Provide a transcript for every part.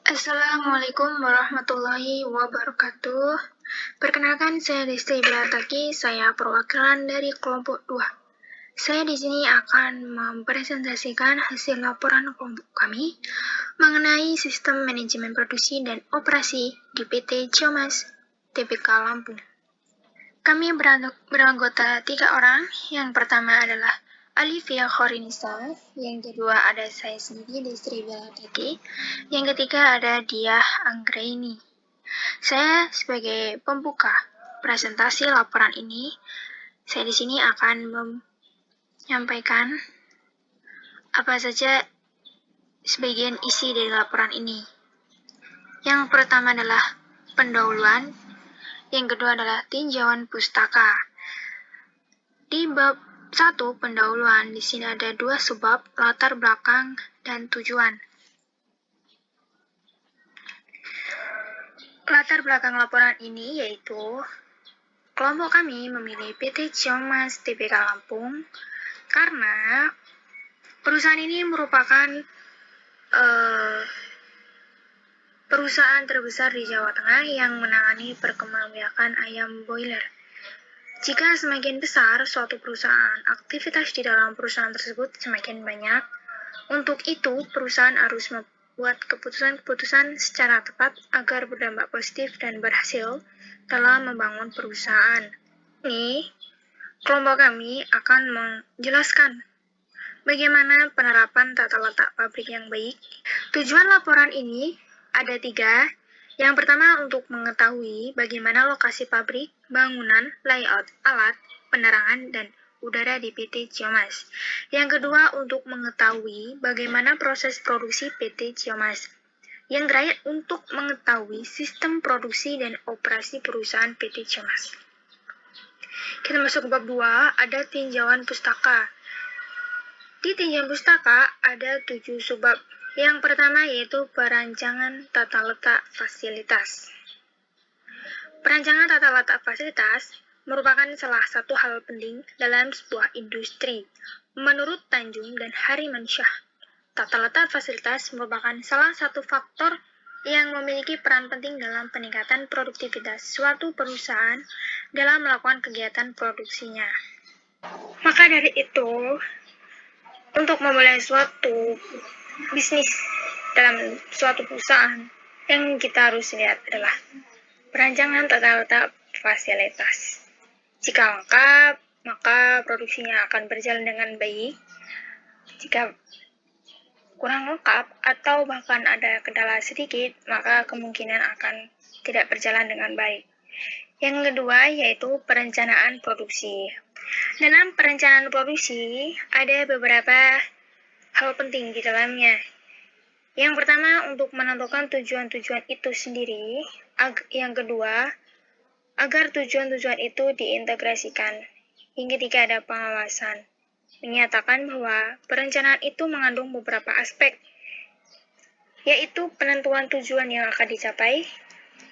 Assalamualaikum warahmatullahi wabarakatuh. Perkenalkan, saya Desti Berataki, saya perwakilan dari kelompok 2. Saya di sini akan mempresentasikan hasil laporan kelompok kami mengenai sistem manajemen produksi dan operasi di PT Ciomas Tbk Lampung. Kami beranggota 3 orang. Yang pertama adalah Alivia Khorinisa, yang kedua ada saya sendiri, Destri Belataki, yang ketiga ada Diah Anggraini. Saya sebagai pembuka presentasi laporan ini, saya di sini akan menyampaikan apa saja sebagian isi dari laporan ini. Yang pertama adalah pendahuluan, yang kedua adalah tinjauan pustaka. Di bab 1 pendahuluan, di sini ada 2 subbab, latar belakang dan tujuan. Latar belakang laporan ini yaitu kelompok kami memilih PT Ciomas Tbk Lampung karena perusahaan ini merupakan perusahaan terbesar di Jawa Tengah yang menangani perkembangbiakan ayam boiler. Jika semakin besar suatu perusahaan, aktivitas di dalam perusahaan tersebut semakin banyak. Untuk itu, perusahaan harus membuat keputusan-keputusan secara tepat agar berdampak positif dan berhasil dalam membangun perusahaan. Ini, kelompok kami akan menjelaskan bagaimana penerapan tata letak pabrik yang baik. Tujuan laporan ini ada 3. Yang pertama, untuk mengetahui bagaimana lokasi pabrik, bangunan, layout, alat, penerangan, dan udara di PT Ciomas. Yang kedua, untuk mengetahui bagaimana proses produksi PT Ciomas. Yang terakhir, untuk mengetahui sistem produksi dan operasi perusahaan PT Ciomas. Kita masuk ke bab 2, ada tinjauan pustaka. Di tinjauan pustaka ada 7 subbab. Yang pertama yaitu perancangan tata letak fasilitas. Perancangan tata letak fasilitas merupakan salah satu hal penting dalam sebuah industri. Menurut Tanjung dan Harimansyah, tata letak fasilitas merupakan salah satu faktor yang memiliki peran penting dalam peningkatan produktivitas suatu perusahaan dalam melakukan kegiatan produksinya. Maka dari itu, untuk memulai suatu bisnis dalam suatu perusahaan, yang kita harus lihat adalah perancangan tata letak fasilitas. Jika lengkap, maka produksinya akan berjalan dengan baik. Jika kurang lengkap atau bahkan ada kendala sedikit, maka kemungkinan akan tidak berjalan dengan baik. Yang kedua yaitu perencanaan produksi. Dalam perencanaan produksi, ada beberapa hal penting di dalamnya. Yang pertama, untuk menentukan tujuan-tujuan itu sendiri. Yang kedua, agar tujuan-tujuan itu diintegrasikan. Yang ketiga, ada pengawasan. Menyatakan bahwa perencanaan itu mengandung beberapa aspek, yaitu penentuan tujuan yang akan dicapai,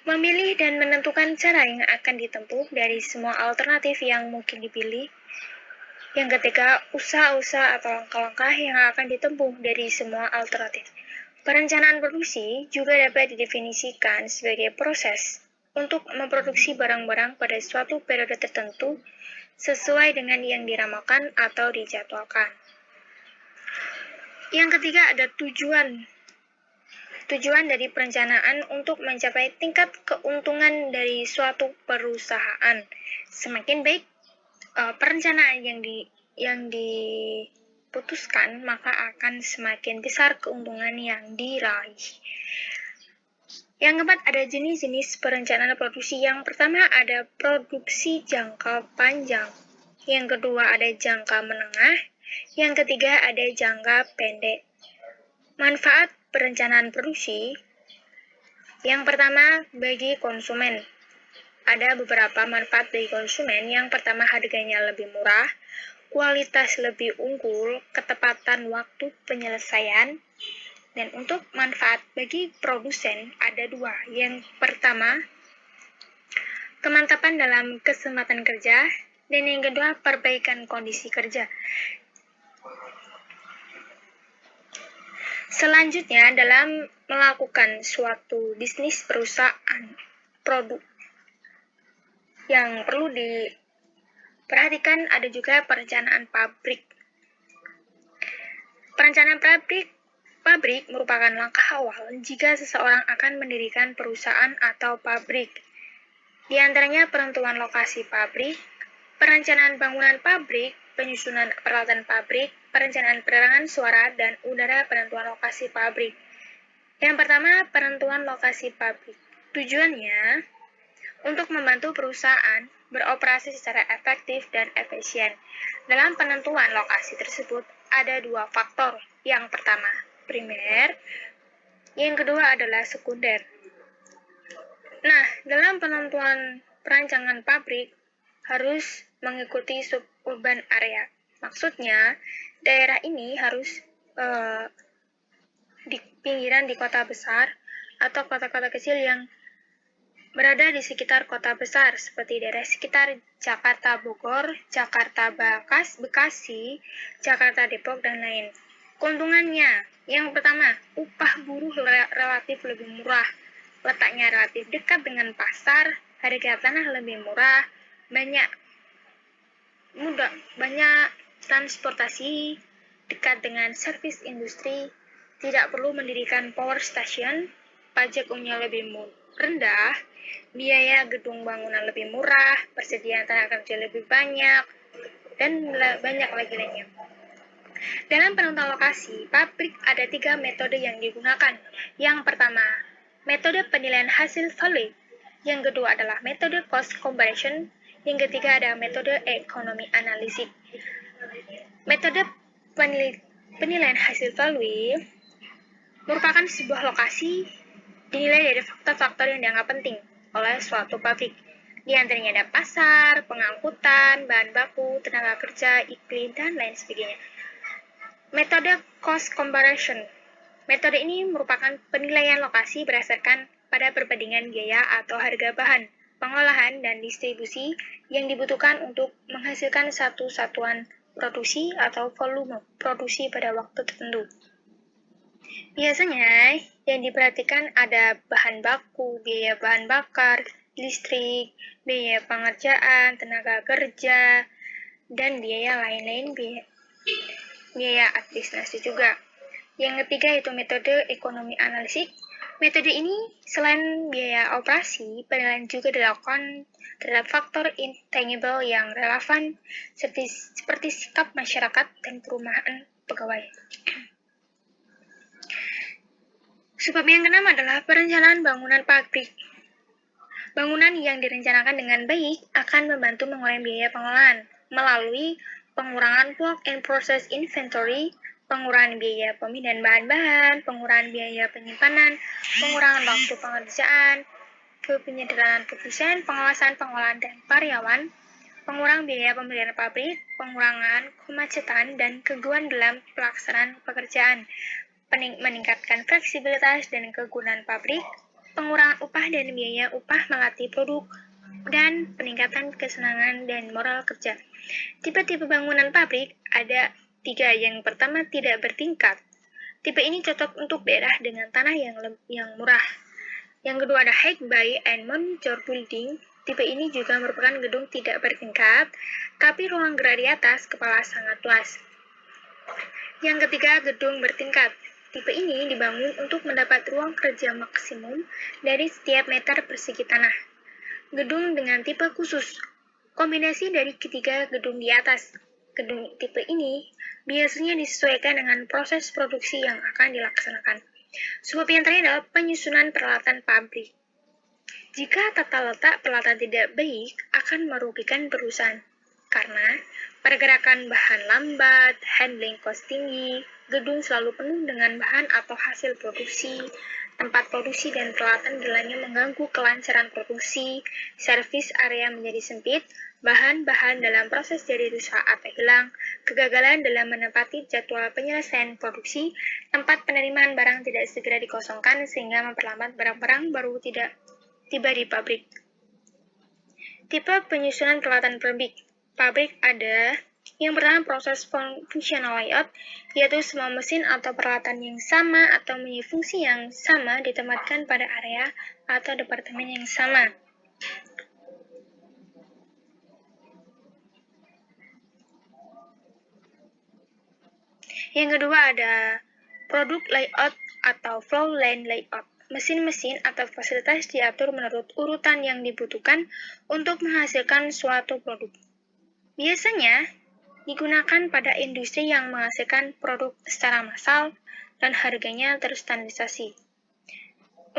memilih dan menentukan cara yang akan ditempuh dari semua alternatif yang mungkin dipilih. Yang ketiga, usaha-usaha atau langkah-langkah yang akan ditempuh dari semua alternatif. Perencanaan produksi juga dapat didefinisikan sebagai proses untuk memproduksi barang-barang pada suatu periode tertentu sesuai dengan yang diramalkan atau dijadwalkan. Yang ketiga, ada tujuan. Tujuan dari perencanaan untuk mencapai tingkat keuntungan dari suatu perusahaan. Semakin baik perencanaan yang diputuskan, maka akan semakin besar keuntungan yang diraih. Yang keempat, ada jenis-jenis perencanaan produksi. Yang pertama ada produksi jangka panjang. Yang kedua ada jangka menengah. Yang ketiga ada jangka pendek. Manfaat perencanaan produksi. Yang pertama, bagi konsumen. Ada beberapa manfaat bagi konsumen. Yang pertama, harganya lebih murah, kualitas lebih unggul, ketepatan waktu penyelesaian. Dan untuk manfaat bagi produsen ada 2. Yang pertama, kemantapan dalam kesempatan kerja. Dan yang kedua, perbaikan kondisi kerja. Selanjutnya, dalam melakukan suatu bisnis perusahaan produk yang perlu diperhatikan ada juga perencanaan pabrik. Perencanaan pabrik merupakan langkah awal jika seseorang akan mendirikan perusahaan atau pabrik. Di antaranya penentuan lokasi pabrik, perencanaan bangunan pabrik, penyusunan peralatan pabrik, perencanaan penerangan suara dan udara, penentuan lokasi pabrik. Yang pertama, penentuan lokasi pabrik. Tujuannya untuk membantu perusahaan beroperasi secara efektif dan efisien. Dalam penentuan lokasi tersebut ada dua faktor. Yang pertama, primer. Yang kedua adalah sekunder. Nah, dalam penentuan perancangan pabrik harus mengikuti suburban area. Maksudnya, daerah ini harus di pinggiran di kota besar atau kota-kota kecil yang berada di sekitar kota besar seperti daerah sekitar Jakarta Bogor, Jakarta Bekasi, Jakarta Depok, dan lain. Keuntungannya, yang pertama, upah buruh relatif lebih murah, letaknya relatif dekat dengan pasar, harga tanah lebih murah, banyak transportasi, dekat dengan servis industri, tidak perlu mendirikan power station, pajak umumnya lebih rendah, biaya gedung bangunan lebih murah, persediaan tenaga kerja lebih banyak, dan banyak lagi lainnya. Dalam penentuan lokasi, pabrik ada 3 metode yang digunakan. Yang pertama, metode penilaian hasil value. Yang kedua adalah metode cost comparison. Yang ketiga ada metode ekonomi analisis. Metode penilaian hasil value merupakan sebuah lokasi dinilai dari faktor-faktor yang dianggap penting oleh suatu pabrik. Di antaranya ada pasar, pengangkutan, bahan baku, tenaga kerja, iklim, dan lain sebagainya. Metode cost comparison. Metode ini merupakan penilaian lokasi berdasarkan pada perbandingan biaya atau harga bahan, pengolahan, dan distribusi yang dibutuhkan untuk menghasilkan satu satuan produksi atau volume produksi pada waktu tertentu. Biasanya yang diperhatikan ada bahan baku, biaya bahan bakar, listrik, biaya pengerjaan, tenaga kerja, dan biaya lain-lain, biaya administrasi juga. Yang ketiga yaitu metode ekonomi analisis. Metode ini selain biaya operasi, penilaian juga dilakukan terhadap faktor intangible yang relevan seperti sikap masyarakat dan perumahan pegawai. Sebab yang keenam adalah perencanaan bangunan pabrik. Bangunan yang direncanakan dengan baik akan membantu mengurangi biaya pengolahan melalui pengurangan work in process inventory, pengurangan biaya pemindahan bahan-bahan, pengurangan biaya penyimpanan, pengurangan waktu pengerjaan, penyederhanaan desain, pengawasan pengolahan dan karyawan, pengurangan biaya pemeliharaan pabrik, pengurangan kemacetan dan keguguran dalam pelaksanaan pekerjaan, meningkatkan fleksibilitas dan kegunaan pabrik, pengurangan upah dan biaya upah melatih produk, dan peningkatan kesenangan dan moral kerja. Tipe-tipe bangunan pabrik ada 3. Yang pertama, tidak bertingkat. Tipe ini cocok untuk daerah dengan tanah yang murah. Yang kedua ada high bay and modular building. Tipe ini juga merupakan gedung tidak bertingkat, tapi ruang gerak di atas kepala sangat luas. Yang ketiga, gedung bertingkat. Tipe ini dibangun untuk mendapat ruang kerja maksimum dari setiap meter persegi tanah. Gedung dengan tipe khusus, kombinasi dari ketiga gedung di atas. Gedung tipe ini biasanya disesuaikan dengan proses produksi yang akan dilaksanakan. Sebab yang terakhir adalah penyusunan peralatan pabrik. Jika tata letak peralatan tidak baik, akan merugikan perusahaan. Karena pergerakan bahan lambat, handling cost tinggi, gedung selalu penuh dengan bahan atau hasil produksi, tempat produksi dan peralatan lainnya mengganggu kelancaran produksi, servis area menjadi sempit, bahan-bahan dalam proses jadi rusak atau hilang, kegagalan dalam menepati jadwal penyelesaian produksi, tempat penerimaan barang tidak segera dikosongkan sehingga memperlambat barang-barang baru tidak tiba di pabrik. Tipe penyusunan peralatan pabrik ada Yang pertama, proses functional layout, yaitu semua mesin atau peralatan yang sama atau mempunyai fungsi yang sama ditempatkan pada area atau departemen yang sama. Yang kedua ada product layout atau flow line layout. Mesin-mesin atau fasilitas diatur menurut urutan yang dibutuhkan untuk menghasilkan suatu produk. Biasanya digunakan pada industri yang menghasilkan produk secara massal dan harganya terstandarisasi.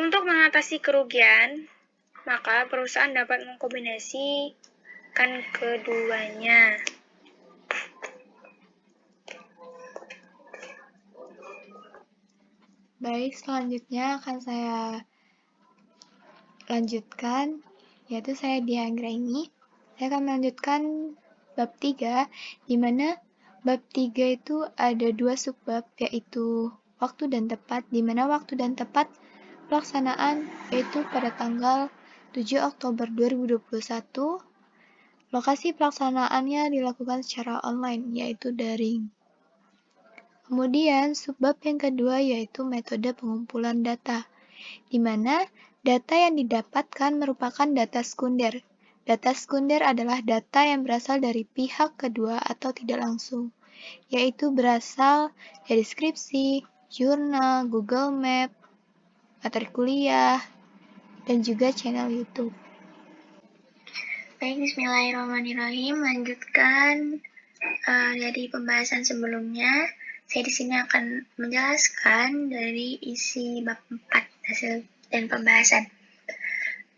Untuk mengatasi kerugian, maka perusahaan dapat mengkombinasikan keduanya. Baik, selanjutnya akan saya lanjutkan, yaitu saya Dia Anggraini. Saya akan melanjutkan bab 3, di mana bab 3 itu ada 2 subbab, yaitu waktu dan tepat, di mana waktu dan tepat pelaksanaan yaitu pada tanggal 7 Oktober 2021. Lokasi pelaksanaannya dilakukan secara online, yaitu daring. Kemudian, subbab yang kedua yaitu metode pengumpulan data, di mana data yang didapatkan merupakan data sekunder. Data sekunder adalah data yang berasal dari pihak kedua atau tidak langsung, yaitu berasal dari skripsi, jurnal, Google Map, materi kuliah, dan juga channel YouTube. Baik, bismillahirrahmanirrahim. Lanjutkan dari pembahasan sebelumnya. Saya di sini akan menjelaskan dari isi bab 4 hasil dan pembahasan.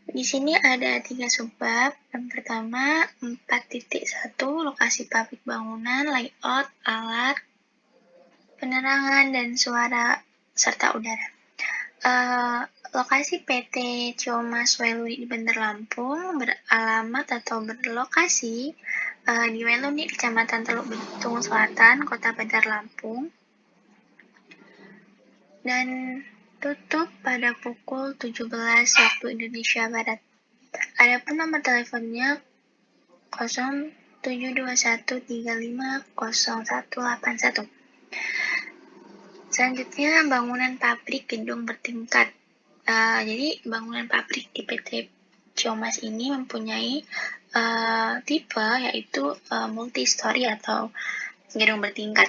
Di sini ada 3 subbab. Yang pertama, 4.1, lokasi pabrik bangunan, layout, alat, penerangan, dan suara, serta udara. Lokasi PT Ciomas Weluni di Bandar Lampung beralamat atau berlokasi di Weluni, Kecamatan Teluk Betung Selatan, Kota Bandar Lampung, dan tutup pada pukul 17 waktu Indonesia Barat. Adapun nomor teleponnya 0721350181. Selanjutnya, bangunan pabrik gedung bertingkat. Jadi, bangunan pabrik di PT Ciomas ini mempunyai tipe yaitu multi-story atau gedung bertingkat.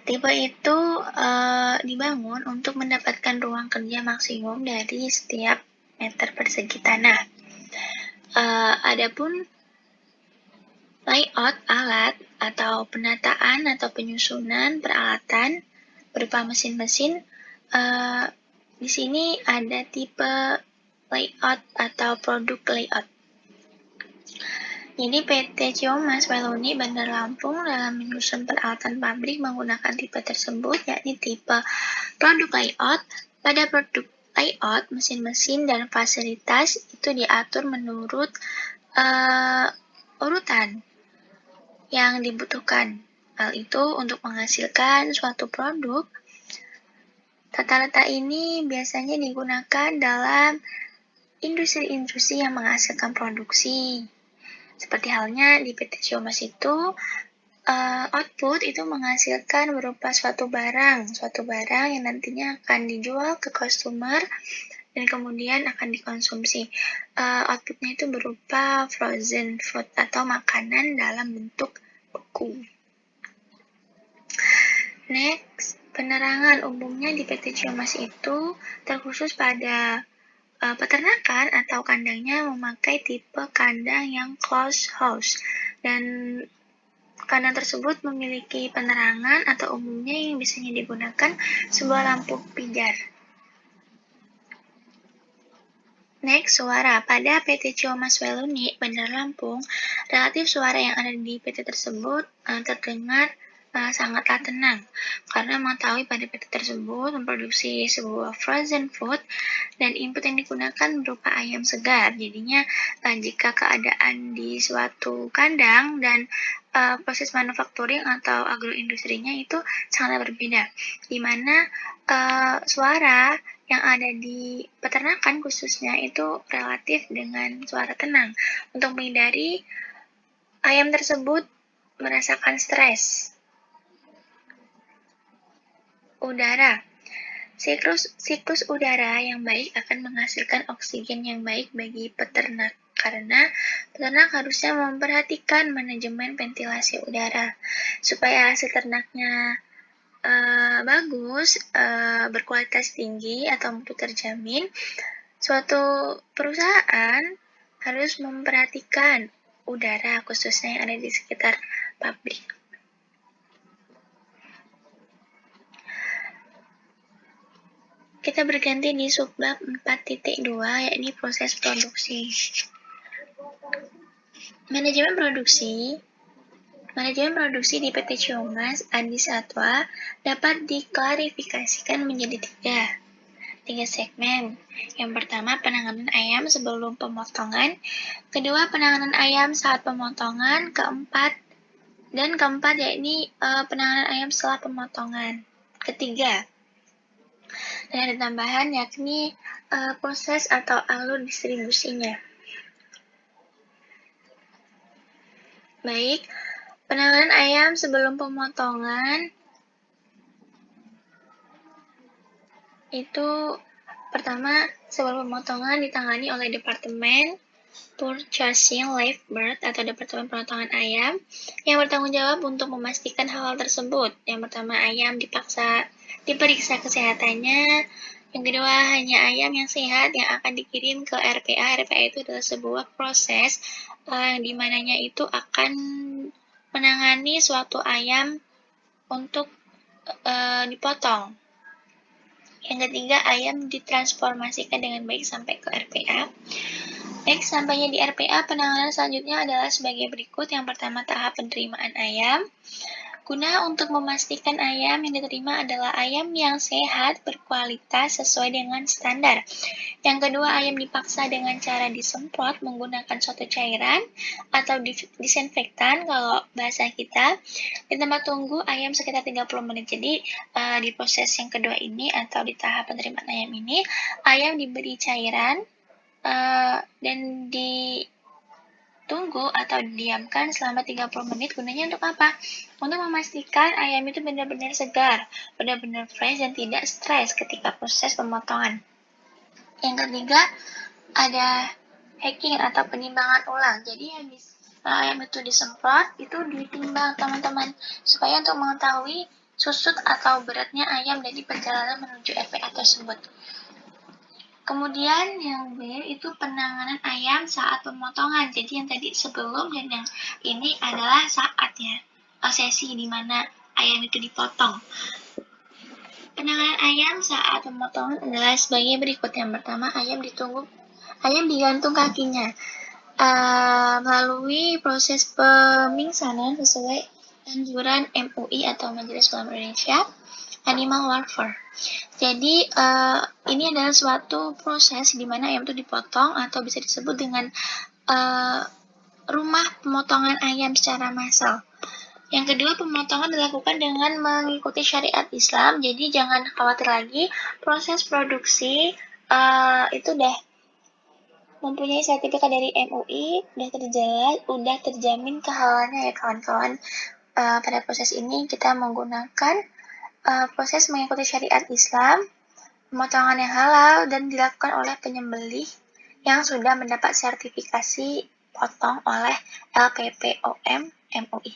Tipe itu dibangun untuk mendapatkan ruang kerja maksimum dari setiap meter persegi tanah. Adapun layout alat atau penataan atau penyusunan peralatan berupa mesin-mesin, di sini ada tipe layout atau produk layout. Jadi PT Ciomas Weluni Bandar Lampung dalam menyusun peralatan pabrik menggunakan tipe tersebut, yakni tipe produk layout. Pada produk layout, mesin-mesin dan fasilitas itu diatur menurut urutan yang dibutuhkan. Hal itu untuk menghasilkan suatu produk. Tata letak ini biasanya digunakan dalam industri-industri yang menghasilkan produksi. Seperti halnya di PT Ciomas itu, output itu menghasilkan berupa suatu barang yang nantinya akan dijual ke customer dan kemudian akan dikonsumsi. Outputnya itu berupa frozen food atau makanan dalam bentuk beku. Next, penerangan umumnya di PT Ciomas itu terkhusus pada peternakan atau kandangnya memakai tipe kandang yang closed house, dan kandang tersebut memiliki penerangan atau umumnya yang biasanya digunakan sebuah lampu pijar. Next, suara. Pada PT Ciomas Weluni Bandar Lampung, relatif suara yang ada di PT tersebut terdengar sangatlah tenang, karena mengetahui pada PT tersebut memproduksi sebuah frozen food dan input yang digunakan berupa ayam segar. Jadinya jika keadaan di suatu kandang dan proses manufacturing atau agroindustrinya itu sangat berbeda, di mana suara yang ada di peternakan khususnya itu relatif dengan suara tenang untuk menghindari ayam tersebut merasakan stres. Udara. Siklus udara yang baik akan menghasilkan oksigen yang baik bagi peternak, karena peternak harusnya memperhatikan manajemen ventilasi udara supaya hasil ternaknya bagus, berkualitas tinggi atau mutu terjamin. Suatu perusahaan harus memperhatikan udara khususnya yang ada di sekitar pabrik. Kita berganti di subbab 4.2, yakni proses produksi. Manajemen produksi di PT Ciumas Adi Satwa dapat diklarifikasikan menjadi tiga segmen. Yang pertama, penanganan ayam sebelum pemotongan. Kedua, penanganan ayam saat pemotongan. Keempat, yakni penanganan ayam setelah pemotongan. Ketiga, dan ada tambahan yakni proses atau alur distribusinya. Baik, penanganan ayam sebelum pemotongan itu pertama, sebelum pemotongan ditangani oleh Departemen Purchasing Live Bird atau Departemen Pemotongan Ayam yang bertanggung jawab untuk memastikan hal tersebut. Yang pertama, ayam diperiksa kesehatannya. Yang kedua, hanya ayam yang sehat yang akan dikirim ke RPA. RPA itu adalah sebuah proses di mananya itu akan menangani suatu ayam untuk dipotong. Yang ketiga, ayam ditransformasikan dengan baik sampai ke RPA. Baik, sampainya di RPA, penanganan selanjutnya adalah sebagai berikut. Yang pertama, tahap penerimaan ayam. Guna untuk memastikan ayam yang diterima adalah ayam yang sehat, berkualitas, sesuai dengan standar. Yang kedua, ayam dipaksa dengan cara disemprot menggunakan suatu cairan atau disinfektan kalau bahasa kita. Di tempat tunggu ayam sekitar 30 menit. Jadi, di proses yang kedua ini atau di tahap penerimaan ayam ini, ayam diberi cairan dan ditunggu atau didiamkan selama 30 menit. Gunanya untuk apa? Untuk memastikan ayam itu benar-benar segar, benar-benar fresh dan tidak stres ketika proses pemotongan. Yang ketiga, ada hacking atau penimbangan ulang. Jadi habis ayam itu disemprot, itu ditimbang teman-teman, supaya untuk mengetahui susut atau beratnya ayam dari perjalanan menuju RPA tersebut. Kemudian yang B itu penanganan ayam saat pemotongan. Jadi yang tadi sebelum dan yang ini adalah saatnya, sesi di mana ayam itu dipotong. Penanganan ayam saat pemotongan adalah sebagai berikut. Yang pertama, ayam digantung kakinya melalui proses pemingsanan sesuai anjuran MUI atau Majelis Ulama Indonesia, animal welfare. Jadi ini adalah suatu proses di mana ayam itu dipotong atau bisa disebut dengan rumah pemotongan ayam secara massal. Yang kedua, pemotongan dilakukan dengan mengikuti syariat Islam. Jadi jangan khawatir lagi, proses produksi itu udah mempunyai sertifikat dari MUI, udah terjamin kehalalannya ya kawan-kawan. Pada proses ini kita menggunakan proses mengikuti syariat Islam, pemotongan yang halal, dan dilakukan oleh penyembelih yang sudah mendapat sertifikasi potong oleh LPPOM MUI.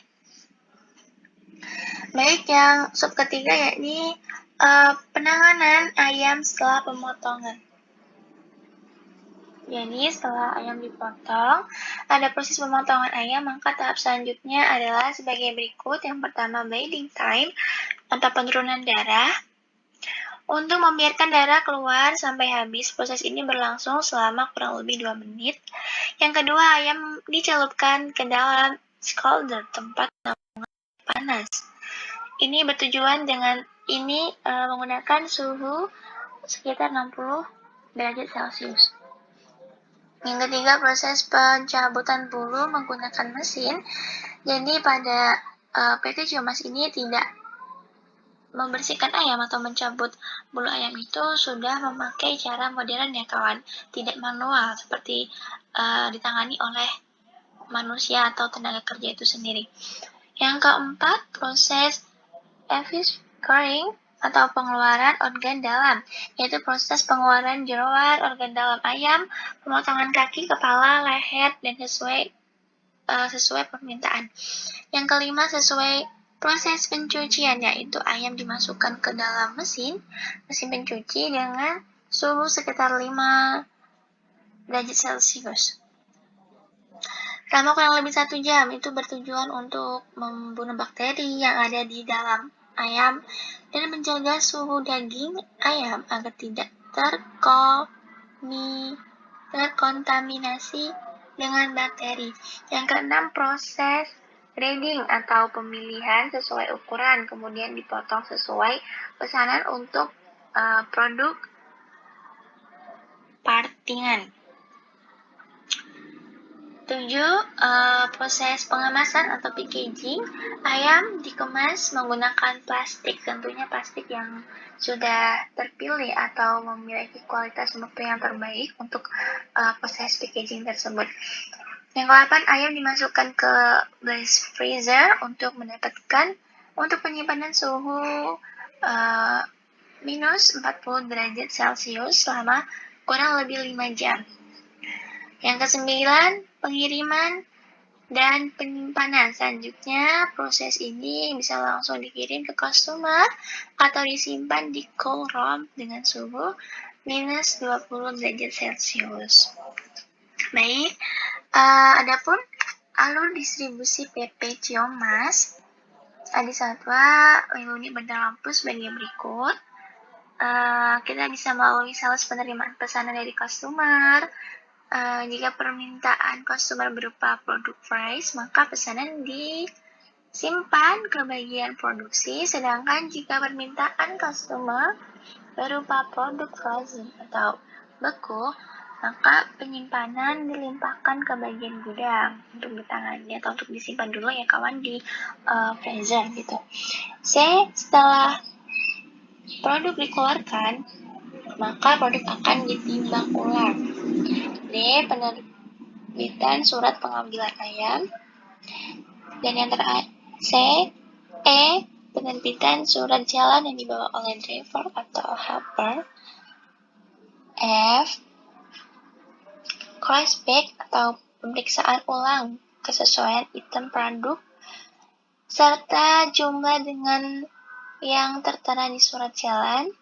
Baik, yang sub ketiga yakni penanganan ayam setelah pemotongan. Jadi setelah ayam dipotong, ada proses pemotongan ayam, maka tahap selanjutnya adalah sebagai berikut. Yang pertama, bleeding time atau penurunan darah. Untuk membiarkan darah keluar sampai habis, proses ini berlangsung selama kurang lebih 2 menit. Yang kedua, ayam dicelupkan ke dalam scalder, tempat penampungan panas. Ini bertujuan dengan ini menggunakan suhu sekitar 60 derajat Celcius. Yang ketiga, proses pencabutan bulu menggunakan mesin. Jadi pada PT Ciumas ini tidak membersihkan ayam atau mencabut bulu ayam itu sudah memakai cara modern ya kawan, tidak manual seperti ditangani oleh manusia atau tenaga kerja itu sendiri. Yang keempat, proses eviscering atau pengeluaran organ dalam, yaitu proses pengeluaran jeroan organ dalam ayam, pemotongan kaki, kepala, leher, dan sesuai permintaan. Yang kelima, sesuai proses pencucian, yaitu ayam dimasukkan ke dalam mesin pencuci dengan suhu sekitar 5 derajat Celcius. Selama kurang lebih 1 jam, itu bertujuan untuk membunuh bakteri yang ada di dalam ayam dan menjaga suhu daging ayam agar tidak terkontaminasi dengan bakteri. Yang keenam, proses grading atau pemilihan sesuai ukuran, kemudian dipotong sesuai pesanan untuk produk partingan. 7. Proses pengemasan atau packaging. Ayam dikemas menggunakan plastik, tentunya plastik yang sudah terpilih atau memiliki kualitas mutu yang terbaik untuk proses packaging tersebut. Yang ke-8, ayam dimasukkan ke glass freezer untuk penyimpanan suhu minus 40 derajat Celcius selama kurang lebih 5 jam. Yang ke-9, pengiriman dan penyimpanan. Selanjutnya, proses ini bisa langsung dikirim ke customer atau disimpan di cold room dengan suhu minus 20 derajat Celcius. Baik, adapun alur distribusi PP Ciongmas Adi Satwa unit Bandar Lampung sebagai berikut. Kita bisa melalui sales penerimaan pesanan dari customer. Jika permintaan customer berupa produk fresh, maka pesanan disimpan ke bagian produksi, sedangkan jika permintaan customer berupa produk frozen atau beku, maka penyimpanan dilimpahkan ke bagian gudang untuk ditangani atau untuk disimpan dulu ya kawan di freezer gitu. C. Setelah produk dikeluarkan, maka produk akan ditimbang ulang. D. Penerbitan surat pengambilan ayam. Dan yang terakhir C. Penerbitan surat jalan yang dibawa oleh driver atau helper. F. Cross-check atau pemeriksaan ulang kesesuaian item produk serta jumlah dengan yang tertera di surat jalan.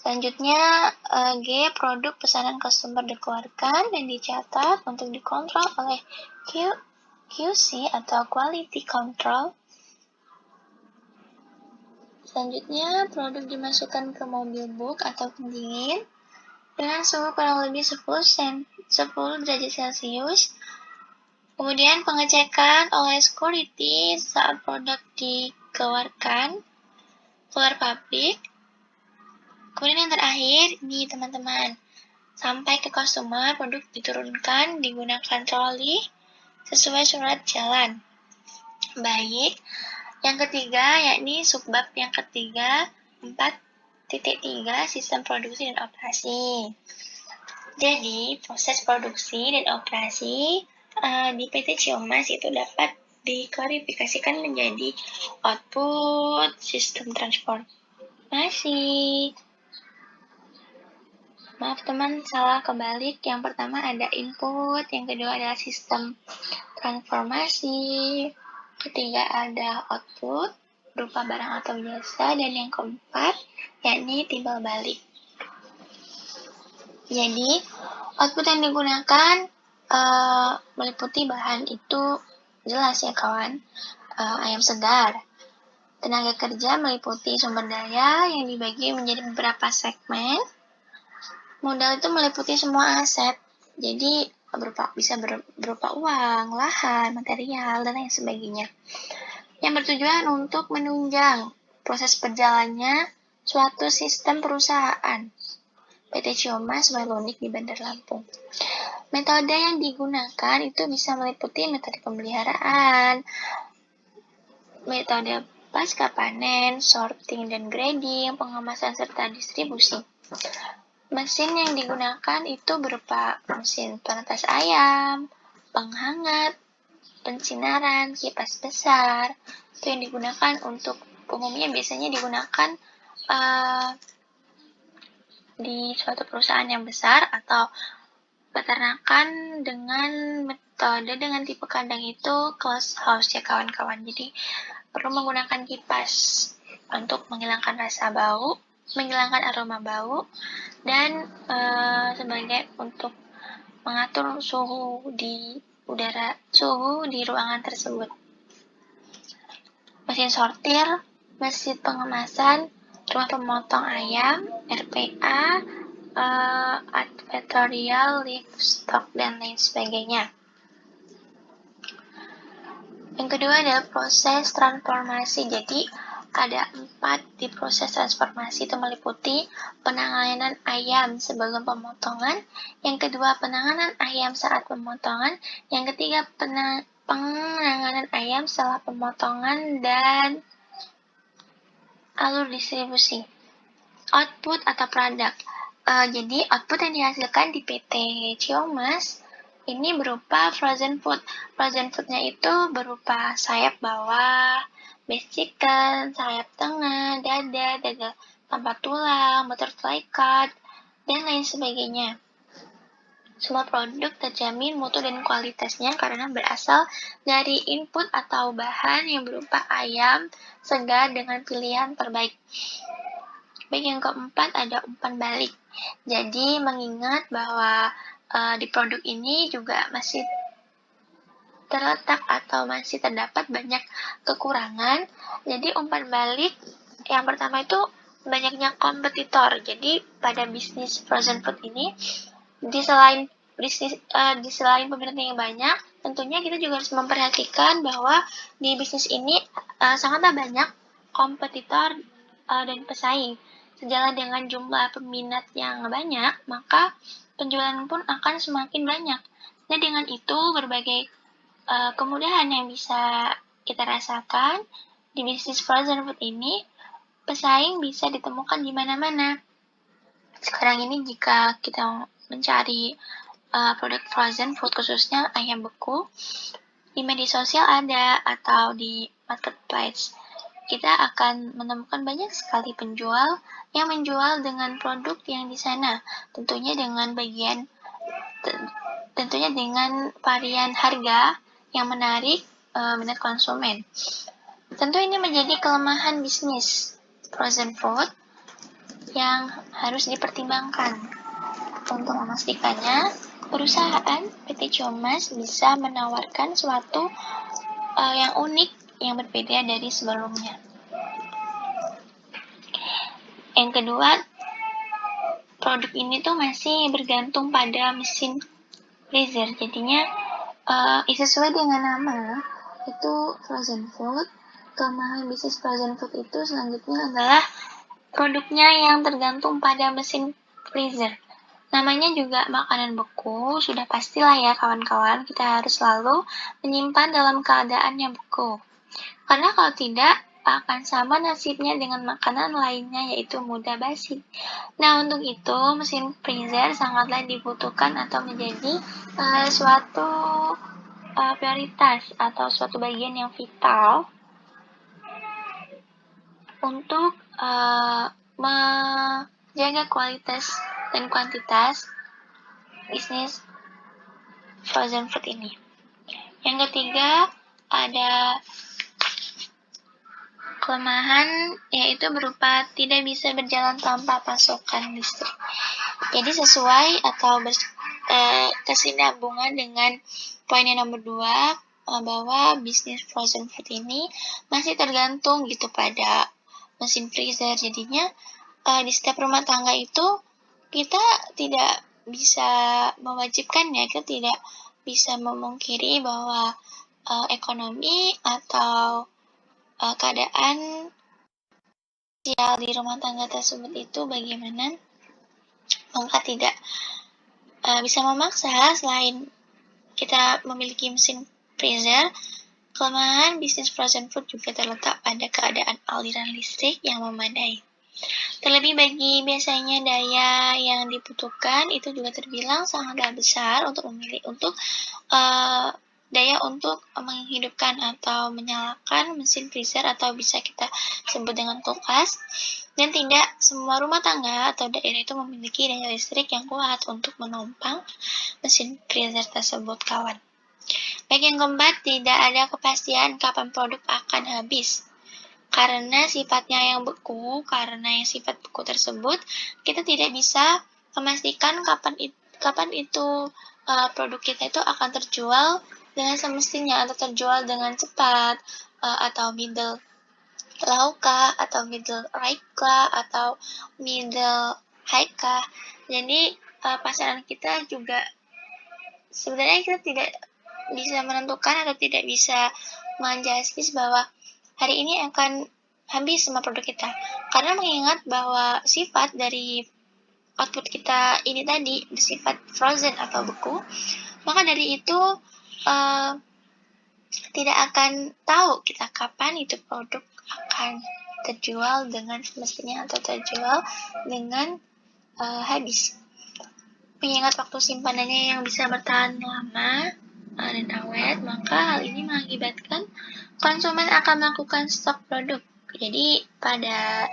Selanjutnya, G. Produk pesanan customer dikeluarkan dan dicatat untuk dikontrol oleh QC atau Quality Control. Selanjutnya, produk dimasukkan ke mobil box atau pendingin dengan suhu kurang lebih 10 derajat Celcius. Kemudian pengecekan oleh security saat produk dikeluarkan keluar pabrik. Kemudian yang terakhir, ini teman-teman, sampai ke customer, produk diturunkan, digunakan troli sesuai surat jalan. Baik, yang ketiga, yakni subbab yang ketiga, 4.3, sistem produksi dan operasi. Jadi, proses produksi dan operasi di PT Ciongmas itu dapat diklarifikasikan menjadi output, sistem transformasi. Maaf teman, salah kebalik. Yang pertama ada input, yang kedua adalah sistem transformasi, ketiga ada output berupa barang atau jasa, dan yang keempat yakni timbal balik. Jadi, output yang digunakan meliputi bahan itu jelas ya kawan, ayam segar. Tenaga kerja meliputi sumber daya yang dibagi menjadi beberapa segmen. Modal itu meliputi semua aset, jadi bisa berupa uang, lahan, material, dan lain sebagainya. Yang bertujuan untuk menunjang proses berjalannya suatu sistem perusahaan. PT Ciongmas Wailunik di Bandar Lampung. Metode yang digunakan itu bisa meliputi metode pemeliharaan, metode pasca panen, sorting dan grading, pengemasan serta distribusi. Mesin yang digunakan itu berupa mesin penetas ayam, penghangat, pensinaran, kipas besar, itu yang digunakan untuk umumnya biasanya digunakan di suatu perusahaan yang besar atau peternakan dengan metode dengan tipe kandang itu closed house ya kawan-kawan. Jadi perlu menggunakan kipas untuk menghilangkan rasa bau, menghilangkan aroma bau, dan sebagai untuk mengatur suhu di udara, suhu di ruangan tersebut. Mesin sortir, mesin pengemasan, rumah pemotong ayam, RPA, advertorial, livestock, dan lain sebagainya. Yang kedua adalah proses transformasi. Jadi ada 4 di proses transformasi, itu meliputi penanganan ayam sebelum pemotongan, yang kedua penanganan ayam saat pemotongan, yang ketiga penanganan ayam setelah pemotongan, dan alur distribusi. Output atau produk. Jadi output yang dihasilkan di PT Ciamas ini berupa frozen food. Frozen foodnya itu berupa sayap bawah, base chicken, sayap tengah, dada tanpa tulang, butterfly cut, dan lain sebagainya. Semua produk terjamin mutu dan kualitasnya karena berasal dari input atau bahan yang berupa ayam segar dengan pilihan terbaik. Baik, yang keempat ada umpan balik. Jadi mengingat bahwa di produk ini juga masih terletak atau masih terdapat banyak kekurangan. Jadi umpan balik yang pertama itu banyaknya kompetitor. Jadi pada bisnis frozen food ini di selain peminatnya yang banyak, tentunya kita juga harus memperhatikan bahwa di bisnis ini sangatlah banyak kompetitor dan pesaing. Sejalan dengan jumlah peminat yang banyak, maka penjualan pun akan semakin banyak. Nah, dengan itu berbagai kemudahan yang bisa kita rasakan di bisnis frozen food ini, pesaing bisa ditemukan di mana-mana. Sekarang ini jika kita mencari produk frozen food, khususnya ayam beku, di media sosial ada atau di marketplace, kita akan menemukan banyak sekali penjual yang menjual dengan produk yang di sana, tentunya dengan varian harga yang menarik minat konsumen. Tentu ini menjadi kelemahan bisnis frozen food yang harus dipertimbangkan. Untuk memastikannya, perusahaan PT Ciamas bisa menawarkan suatu yang unik, yang berbeda dari sebelumnya. Yang kedua, produk ini tuh masih bergantung pada mesin freezer. Jadinya sesuai dengan nama, itu frozen food. Kelemahan bisnis frozen food itu selanjutnya adalah produknya yang tergantung pada mesin freezer. Namanya juga makanan beku, sudah pastilah ya kawan-kawan, kita harus selalu menyimpan dalam keadaan yang beku. Karena kalau tidak, akan sama nasibnya dengan makanan lainnya, yaitu mudah basi. Nah, untuk itu, mesin freezer sangatlah dibutuhkan atau menjadi suatu prioritas atau suatu bagian yang vital untuk menjaga kualitas dan kuantitas bisnis frozen food ini. Yang ketiga, ada kelemahan, yaitu berupa tidak bisa berjalan tanpa pasokan listrik. Jadi sesuai atau kesinambungan dengan poin yang nomor 2, bahwa bisnis frozen food ini masih tergantung gitu pada mesin freezer. Jadinya di setiap rumah tangga itu kita tidak bisa mewajibkan ya, kita tidak bisa memungkiri bahwa ekonomi atau keadaan sosial di rumah tangga tersebut itu bagaimana, maka tidak bisa memaksa. Selain kita memiliki mesin freezer, kelemahan bisnis frozen food juga terletak pada keadaan aliran listrik yang memadai. Terlebih bagi biasanya daya yang dibutuhkan itu juga terbilang sangatlah besar untuk daya untuk menghidupkan atau menyalakan mesin freezer atau bisa kita sebut dengan kulkas, dan tidak semua rumah tangga atau daerah itu memiliki daya listrik yang kuat untuk menopang mesin freezer tersebut, kawan. Baik, yang keempat, tidak ada kepastian kapan produk akan habis. Karena sifatnya yang beku, karena yang sifat beku tersebut, kita tidak bisa memastikan kapan itu produk kita itu akan terjual dengan semestinya atau terjual dengan cepat, atau middle low kah, atau middle right kah, atau middle high kah. Jadi pasaran kita juga sebenarnya kita tidak bisa menentukan atau tidak bisa menjudge bahwa hari ini akan habis semua produk kita, karena mengingat bahwa sifat dari output kita ini tadi bersifat frozen atau beku, maka dari itu tidak akan tahu kita kapan itu produk akan terjual dengan semestinya atau terjual dengan habis. Mengingat waktu simpanannya yang bisa bertahan lama dan awet, maka hal ini mengakibatkan konsumen akan melakukan stok produk. Jadi pada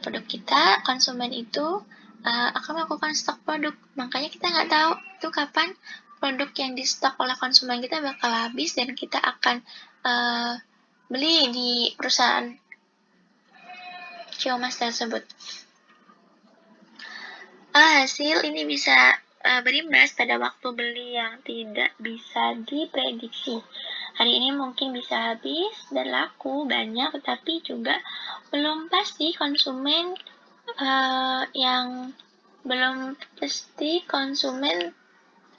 produk kita, konsumen itu akan melakukan stok produk. Makanya kita nggak tahu itu kapan produk yang di stok oleh konsumen kita bakal habis dan kita akan beli di perusahaan Siomas tersebut. Hasil ini bisa berimbas pada waktu beli yang tidak bisa diprediksi. Hari ini mungkin bisa habis dan laku banyak, tetapi juga belum pasti konsumen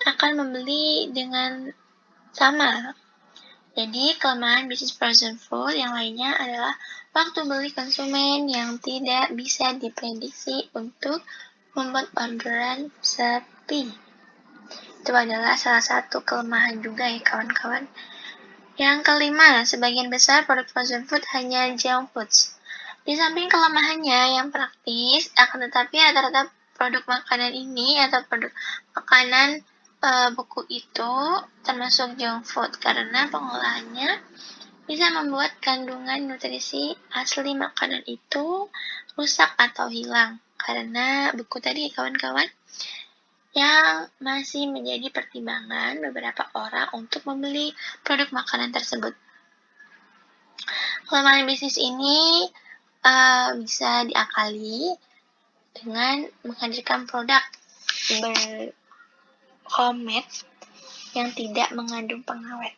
akan membeli dengan sama. Jadi kelemahan bisnis frozen food yang lainnya adalah waktu beli konsumen yang tidak bisa diprediksi untuk membuat orderan sepi. Itu adalah salah satu kelemahan juga ya kawan-kawan. Yang kelima, sebagian besar produk frozen food hanya junk foods. Di samping kelemahannya yang praktis, akan tetapi rata-rata produk makanan ini atau produk makanan beku itu termasuk junk food karena pengolahannya bisa membuat kandungan nutrisi asli makanan itu rusak atau hilang. Karena beku tadi kawan-kawan, yang masih menjadi pertimbangan beberapa orang untuk membeli produk makanan tersebut. Kelemahan bisnis ini bisa diakali dengan menghadirkan produk homemade yang tidak mengandung pengawet.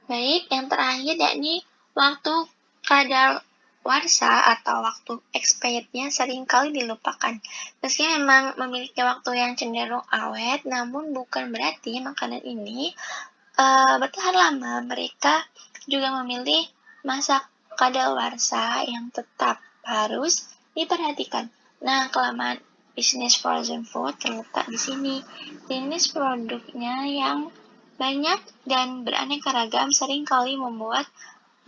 Baik, yang terakhir yakni waktu kadaluarsa atau waktu expirednya seringkali dilupakan. Meski memang memiliki waktu yang cenderung awet, namun bukan berarti makanan ini bertahan lama. Mereka juga memilih masa kadaluarsa yang tetap harus diperhatikan. Nah, kelemahan bisnis frozen food terletak di sini. Jenis produknya yang banyak dan beraneka ragam seringkali membuat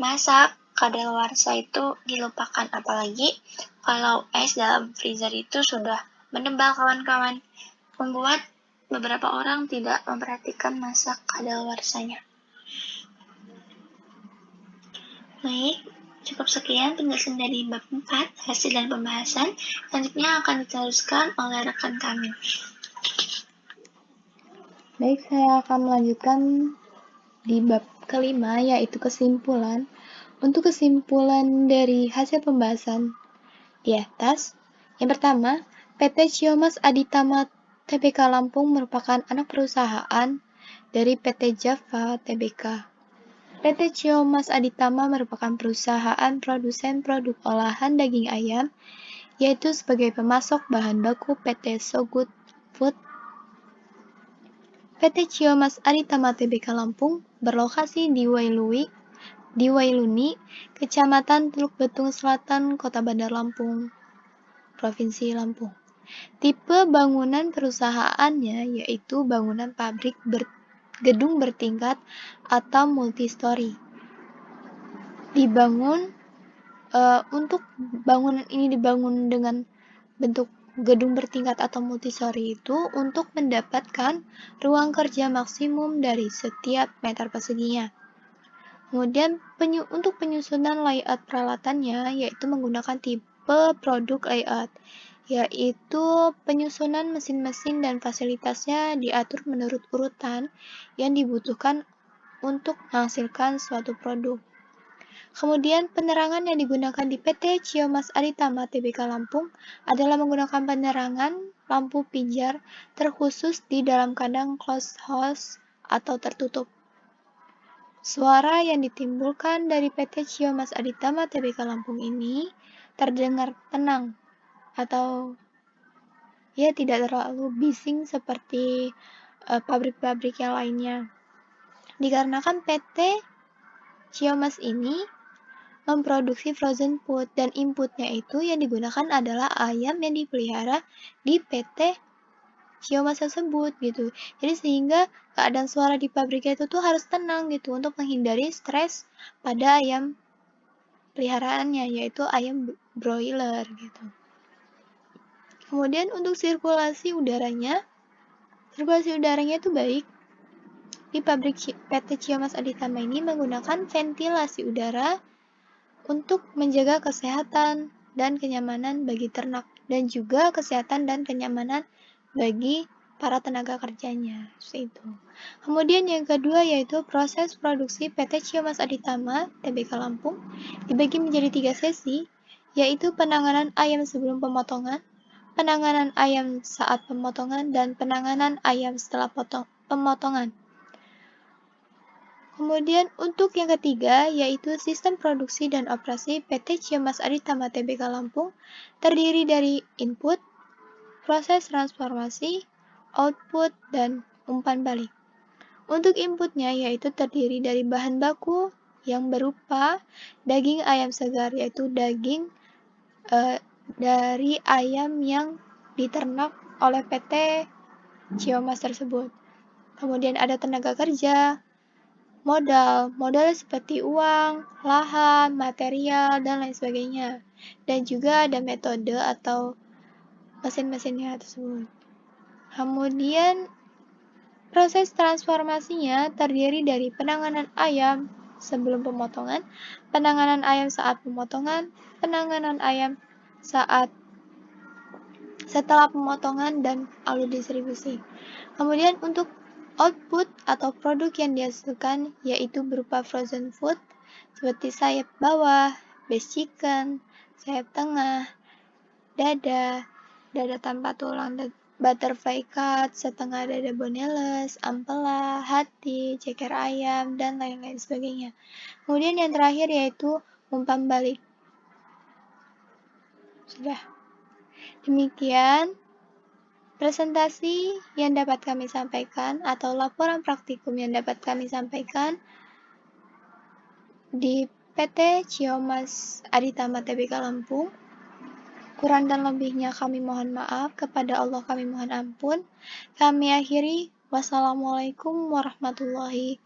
masa kadaluarsa itu dilupakan, apalagi kalau es dalam freezer itu sudah menebal kawan-kawan, membuat beberapa orang tidak memperhatikan masa kadaluarsanya. Baik, cukup sekian penjelasan dari bab 4, hasil dan pembahasan. Selanjutnya akan diteruskan oleh rekan kami. Baik, saya akan melanjutkan di bab kelima, yaitu kesimpulan. Untuk kesimpulan dari hasil pembahasan di atas, yang pertama, PT Siomas Aditama Tbk Lampung merupakan anak perusahaan dari PT Java Tbk. PT Siomas Aditama merupakan perusahaan produsen produk olahan daging ayam, yaitu sebagai pemasok bahan baku PT So Good Food. PT Siomas Aditama Tbk Lampung berlokasi di Wailuni, Kecamatan Teluk Betung Selatan, Kota Bandar Lampung, Provinsi Lampung. Tipe bangunan perusahaannya yaitu bangunan pabrik gedung bertingkat atau multistori. Untuk bangunan ini dibangun dengan bentuk gedung bertingkat atau multistori itu untuk mendapatkan ruang kerja maksimum dari setiap meter perseginya. Kemudian untuk penyusunan layout peralatannya yaitu menggunakan tipe produk layout, yaitu penyusunan mesin-mesin dan fasilitasnya diatur menurut urutan yang dibutuhkan untuk menghasilkan suatu produk. Kemudian penerangan yang digunakan di PT Cio Mas Aritama Tbk Lampung adalah menggunakan penerangan lampu pijar terkhusus di dalam kandang closed house atau tertutup. Suara yang ditimbulkan dari PT Cio Mas Aritama Tbk Lampung ini terdengar tenang atau ya tidak terlalu bising seperti pabrik-pabrik yang lainnya. Dikarenakan PT Cio Mas ini memproduksi frozen food dan inputnya itu yang digunakan adalah ayam yang dipelihara di PT Cio Mas tersebut gitu. Jadi sehingga keadaan suara di pabriknya itu tuh harus tenang gitu untuk menghindari stres pada ayam peliharaannya, yaitu ayam broiler gitu. Kemudian untuk sirkulasi udaranya itu baik. Di pabrik PT Cio Mas Aditama ini menggunakan ventilasi udara untuk menjaga kesehatan dan kenyamanan bagi ternak dan juga kesehatan dan kenyamanan bagi para tenaga kerjanya. Itu. Kemudian yang kedua yaitu proses produksi PT Cio Mas Aditama Tbk Lampung dibagi menjadi 3 sesi, yaitu penanganan ayam sebelum pemotongan, penanganan ayam saat pemotongan, dan penanganan ayam setelah pemotongan. Kemudian untuk yang ketiga yaitu sistem produksi dan operasi PT Cio Mas Aritama Tbk Lampung terdiri dari input, proses transformasi, output, dan umpan balik. Untuk inputnya yaitu terdiri dari bahan baku yang berupa daging ayam segar, yaitu daging dari ayam yang diternak oleh PT Cio Mas tersebut. Kemudian ada tenaga kerja, modal seperti uang, lahan, material, dan lain sebagainya. Dan juga ada metode atau mesin-mesinnya tersebut. Kemudian proses transformasinya terdiri dari penanganan ayam sebelum pemotongan, penanganan ayam saat pemotongan, penanganan ayam setelah pemotongan, dan alur distribusi. Kemudian untuk output atau produk yang dihasilkan yaitu berupa frozen food seperti sayap bawah, base chicken, sayap tengah, dada tanpa tulang, butterfly cut, setengah dada boneless, ampela, hati, ceker ayam, dan lain-lain sebagainya. Kemudian yang terakhir yaitu umpan balik. Sudah. Demikian presentasi yang dapat kami sampaikan atau laporan praktikum yang dapat kami sampaikan di PT Cio Mas Aritama Tbk Lampung. Kurang dan lebihnya kami mohon maaf, kepada Allah kami mohon ampun. Kami akhiri, wassalamualaikum warahmatullahi